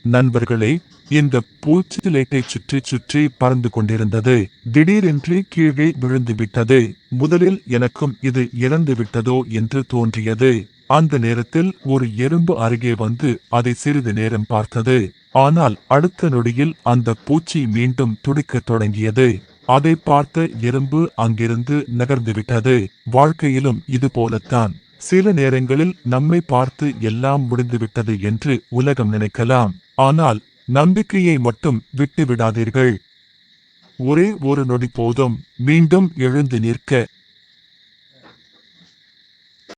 நண்பர்களே, இந்த பூச்சி லைட்டை சுற்றி சுற்றி பறந்து கொண்டிருந்தது. திடீரென்று கீழே விழுந்து விட்டது. முதலில் எனக்கும் இது இறந்து விட்டதோ என்று தோன்றியது. அந்த நேரத்தில் ஒரு எறும்பு அருகே வந்து அதை சிறிது நேரம் பார்த்தது. ஆனால் அடுத்த நொடியில் அந்த பூச்சி மீண்டும் துடிக்கத் தொடங்கியது. அதை பார்த்த எறும்பு அங்கிருந்து நகர்ந்துவிட்டது. வாழ்க்கையிலும் இது போலத்தான். சில நேரங்களில் நம்மை பார்த்து எல்லாம் முடிந்துவிட்டது என்று உலகம் நினைக்கலாம். ஆனால் நம்பிக்கையை மட்டும் விட்டு விடாதீர்கள். ஒரே ஒரு நொடி போதும் மீண்டும் எழுந்து நிற்க.